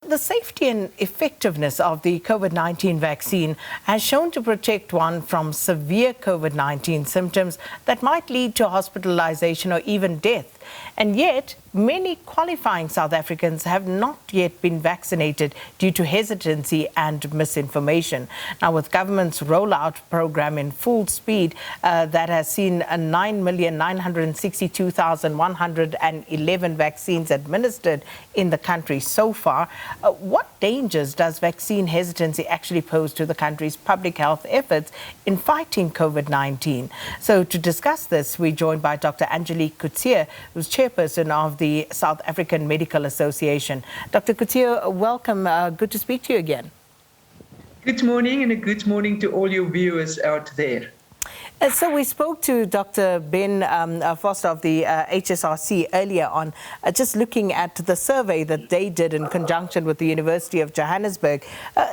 The safety and effectiveness of the COVID-19 vaccine has shown to protect one from severe COVID-19 symptoms that might lead to hospitalisation or even death. And yet, many qualifying South Africans have not yet been vaccinated due to hesitancy and misinformation. Now, with government's rollout program in full speed, that has seen 9,962,111 vaccines administered in the country so far, what dangers does vaccine hesitancy actually pose to the country's public health efforts in fighting COVID-19? So to discuss this, we're joined by Dr Angelique Coetzee, who's Chairperson of the South African Medical Association. Dr. Coetzee, welcome. Good to speak to you again. Good morning, and a good morning to all your viewers out there. So we spoke to Dr. Ben Foster of the HSRC earlier on, just looking at the survey that they did in conjunction with the University of Johannesburg.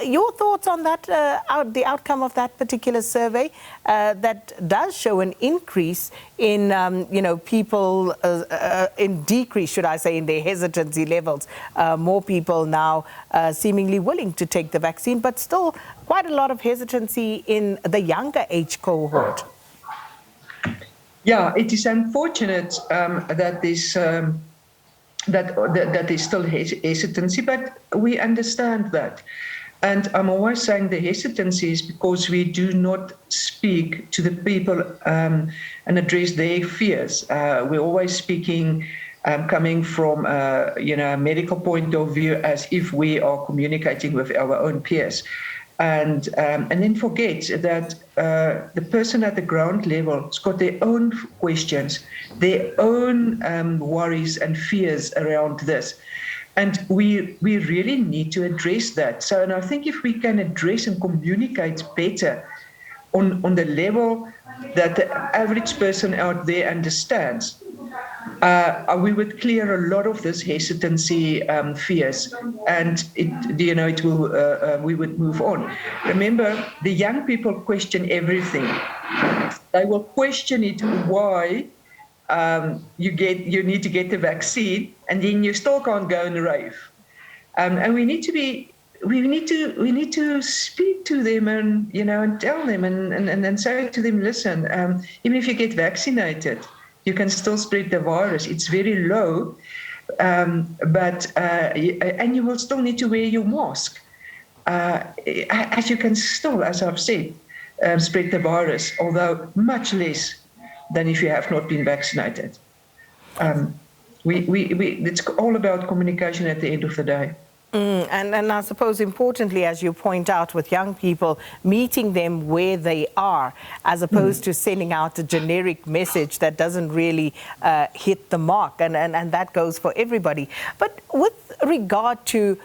Your thoughts on that, the outcome of that particular survey that does show an increase in, people, in decrease, should I say, in their hesitancy levels. More people now seemingly willing to take the vaccine, but still quite a lot of hesitancy in the younger age cohort. Yeah, it is unfortunate that there's still hesitancy, but we understand that. And I'm always saying the hesitancy is because we do not speak to the people and address their fears. We're always speaking coming from a medical point of view, as if we are communicating with our own peers. And then forget that the person at the ground level has got their own questions, their own worries and fears around this. And we really need to address that. So, and I think if we can address and communicate better on the level that the average person out there understands, we would clear a lot of this hesitancy fears, and we would move on. Remember, the young people question everything. They will question it why you need to get the vaccine, and then you still can't go and rave. And we need to speak to them and and tell them and say to them, listen, even if you get vaccinated, you can still spread the virus. It's very low, but you will still need to wear your mask. As you can still, as I've said, spread the virus, although much less than if you have not been vaccinated. It's all about communication at the end of the day. And I suppose importantly, as you point out, with young people, meeting them where they are, as opposed to sending out a generic message that doesn't really hit the mark, and that goes for everybody. But with regard to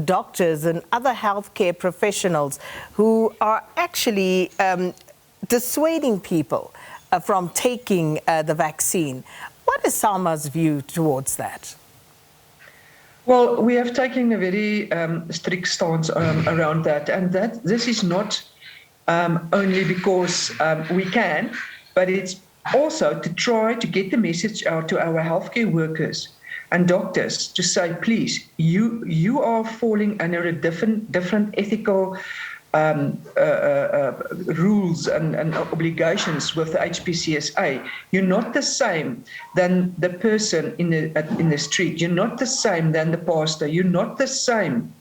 doctors and other healthcare professionals who are actually dissuading people from taking the vaccine, what is SAMA's view towards that? Well, we have taken a very strict stance around that, and that this is not only because we can, but it's also to try to get the message out to our healthcare workers and doctors to say, please, you are falling under a different ethical rules and obligations with the HPCSA. You're not the same than the person in the street. You're not the same than the pastor. You're not the same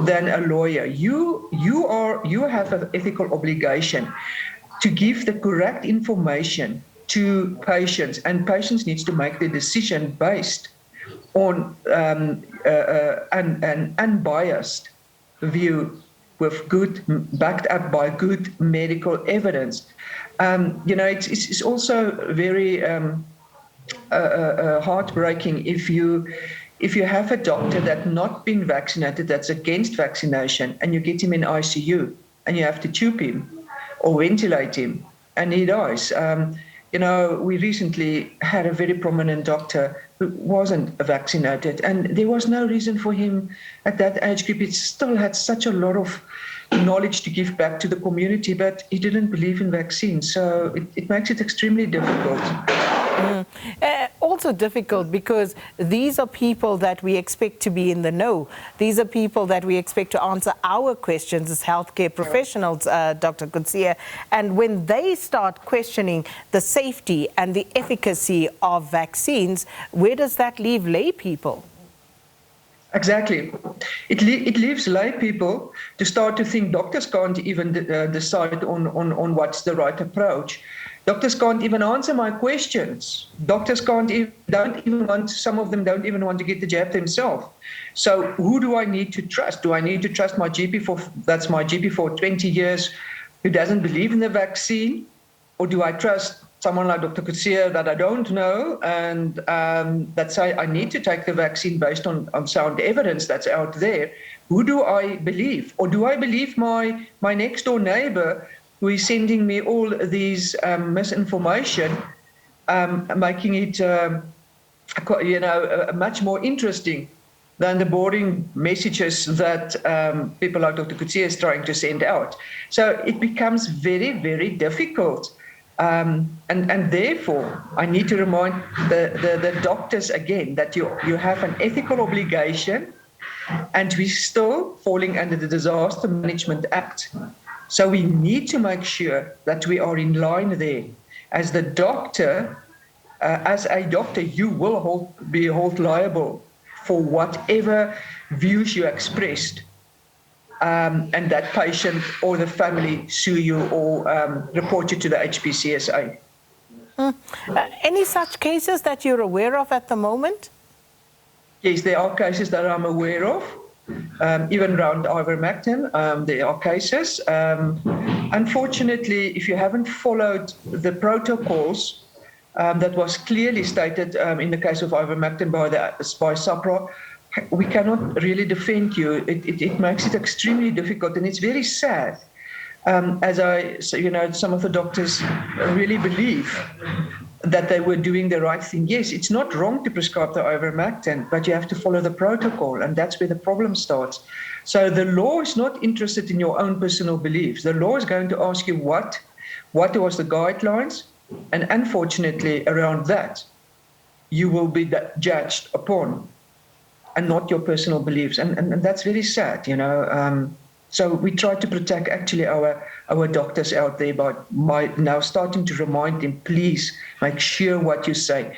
than a lawyer. You have an ethical obligation to give the correct information to patients, and patients needs to make the decision based on an unbiased view, with backed up by good medical evidence. It's also very heartbreaking if you have a doctor that's not been vaccinated, that's against vaccination, and you get him in ICU and you have to tube him or ventilate him and he dies. We recently had a very prominent doctor who wasn't vaccinated, and there was no reason for him at that age group. He still had such a lot of knowledge to give back to the community, but he didn't believe in vaccines. So it makes it extremely difficult. Also difficult because these are people that we expect to be in the know. These are people that we expect to answer our questions as healthcare professionals, Dr. Coetzee. And when they start questioning the safety and the efficacy of vaccines, where does that leave lay people? Exactly. It leaves lay people to start to think doctors can't even decide on what's the right approach. Doctors can't even answer my questions. Doctors some of them don't even want to get the jab themselves. So who do I need to trust? Do I need to trust my GP that's my GP for 20 years who doesn't believe in the vaccine? Or do I trust someone like Dr. Coetzee that I don't know and that say I need to take the vaccine based on sound evidence that's out there? Who do I believe? Or do I believe my next door neighbor who is sending me all these misinformation, making it much more interesting than the boring messages that people like Dr. Coetzee is trying to send out? So it becomes very, very difficult. And therefore, I need to remind the doctors again that you have an ethical obligation, and we're still falling under the Disaster Management Act. So we need to make sure that we are in line there. As a doctor, you will be held liable for whatever views you expressed. And that patient or the family sue you or report you to the HPCSA. Any such cases that you're aware of at the moment? Yes, there are cases that I'm aware of. Even around ivermectin, there are cases. Unfortunately, if you haven't followed the protocols that was clearly stated in the case of ivermectin by SAPRA, we cannot really defend you. It makes it extremely difficult, and it's very sad. Some of the doctors really believe that they were doing the right thing. Yes, it's not wrong to prescribe the ivermectin, but you have to follow the protocol, and that's where the problem starts. So the law is not interested in your own personal beliefs. The law is going to ask you what was the guidelines, and unfortunately, around that, you will be judged upon, and not your personal beliefs. And that's very sad, So we try to protect actually our doctors out there by now starting to remind them, please make sure what you say,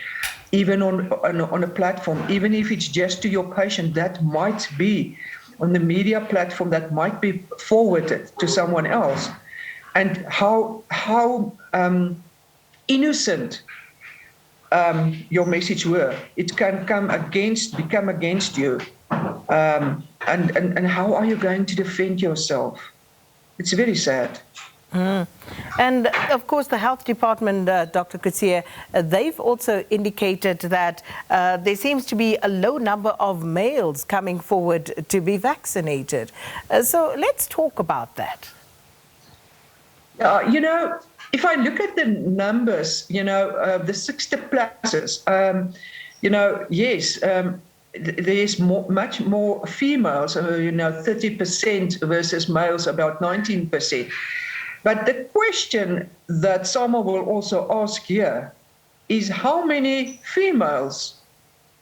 even on a platform, even if it's just to your patient, that might be on the media platform, that might be forwarded to someone else. And how innocent your message were, it can become against you. And how are you going to defend yourself? It's very sad. And of course, the health department, Dr. Coetzee, they've also indicated that there seems to be a low number of males coming forward to be vaccinated. So let's talk about that. If I look at the numbers, the 60 pluses, yes, there's much more females, 30% versus males, about 19%. But the question that someone will also ask here is how many females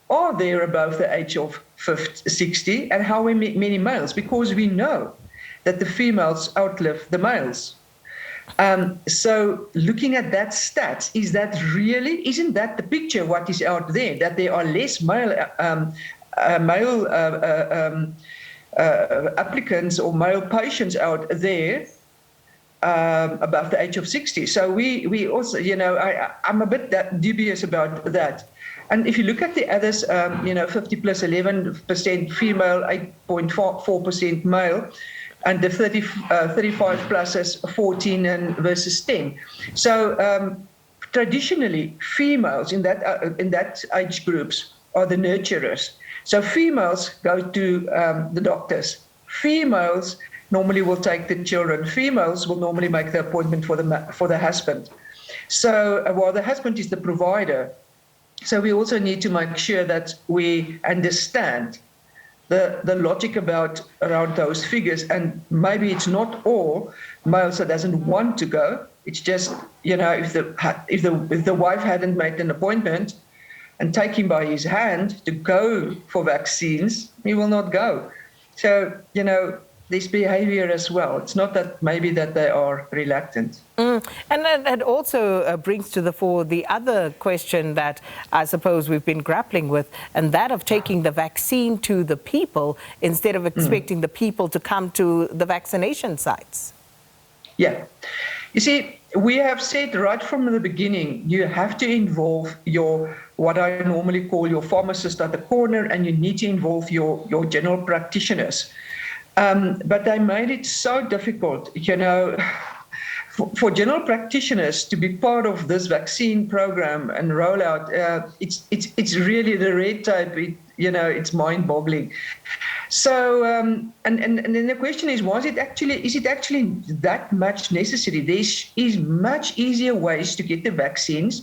are there above the age of 60 and how many males? Because we know that the females outlive the males. So looking at that stats, isn't that the picture what is out there, that there are less male applicants or male patients out there above the age of 60? So we also, I'm a bit dubious about that. And if you look at the others, 50 plus 11% female, 8.4% male, and the 35 plus is 14 versus 10. So traditionally, females in that age groups are the nurturers. So females go to the doctors. Females normally will take the children. Females will normally make the appointment for the husband. So while the husband is the provider, so we also need to make sure that we understand the logic around those figures, and maybe it's not all males that doesn't want to go, It's just, if the wife hadn't made an appointment and take him by his hand to go for vaccines, he will not go. So, this behavior as well. It's not that maybe that they are reluctant. And that also brings to the fore the other question that I suppose we've been grappling with, and that of taking the vaccine to the people instead of expecting the people to come to the vaccination sites. Yeah. You see, we have said right from the beginning, you have to involve what I normally call your pharmacist at the corner, and you need to involve your general practitioners. But they made it so difficult, for general practitioners to be part of this vaccine program and rollout. It's really the red tape. It's mind-boggling. So, and then the question is, is it actually that much necessary? There is much easier ways to get the vaccines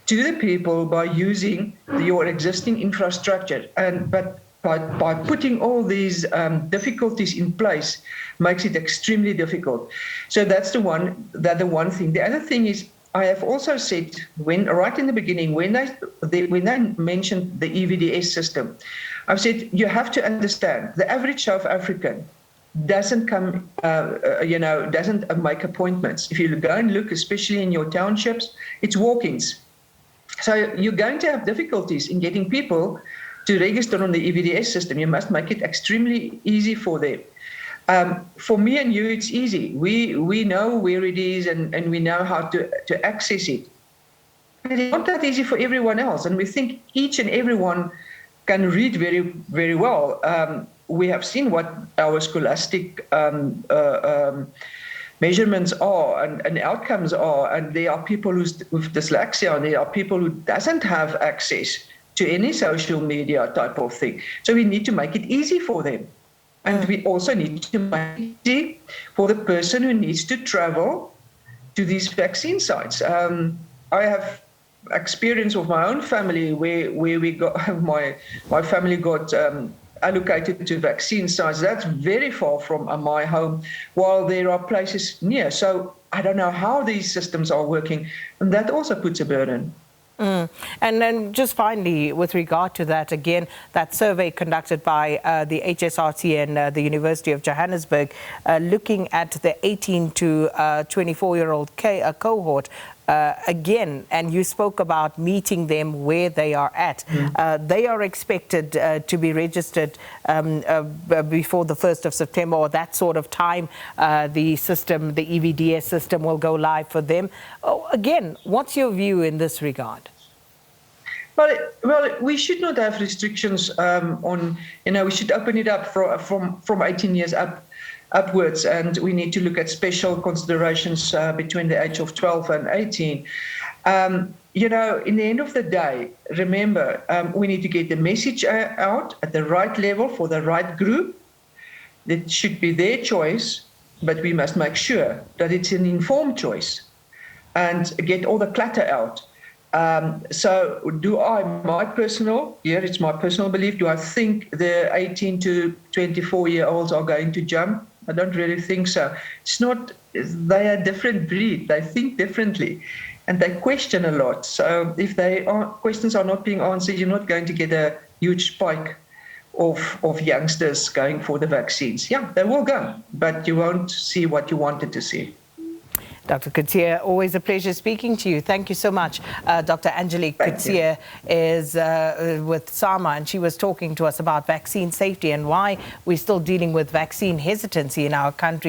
to the people by using your existing infrastructure, but by putting all these difficulties in place makes it extremely difficult. So that's the one thing. The other thing is, I have also said right in the beginning when I mentioned the EVDS system, I've said you have to understand the average South African doesn't make appointments. If you go and look, especially in your townships, it's walk-ins. So you're going to have difficulties in getting people to register on the EVDS system. You must make it extremely easy for them. For me and you, it's easy. We know where it is and we know how to access it. But it's not that easy for everyone else. And we think each and everyone can read very, very well. We have seen what our scholastic measurements are and outcomes are. And there are people with dyslexia, and there are people who doesn't have access to any social media type of thing. So we need to make it easy for them. And we also need to make it easy for the person who needs to travel to these vaccine sites. I have experience of my own family where we got my family got allocated to vaccine sites. That's very far from my home, while there are places near. So I don't know how these systems are working, and that also puts a burden. And then just finally, with regard to that, again, that survey conducted by the HSRC and the University of Johannesburg, looking at the 18 to 24-year-old cohort, again, and you spoke about meeting them where they are at. They are expected to be registered before the 1st of September, or that sort of time. The EVDS system will go live for them. Again, what's your view in this regard? Well, we should not have restrictions on, we should open it up from 18 years upwards, and we need to look at special considerations between the age of 12 and 18. In the end of the day, remember, we need to get the message out at the right level for the right group. It should be their choice, but we must make sure that it's an informed choice and get all the clutter out. So it's my personal belief, do I think the 18 to 24-year-olds are going to jump? I don't really think so. It's not, they are a different breed. They think differently and they question a lot. So if questions are not being answered, you're not going to get a huge spike of youngsters going for the vaccines. Yeah, they will go, but you won't see what you wanted to see. Dr. Coetzee, always a pleasure speaking to you. Thank you so much. Dr. Angelique Coetzee is with SAMA, and she was talking to us about vaccine safety and why we're still dealing with vaccine hesitancy in our country.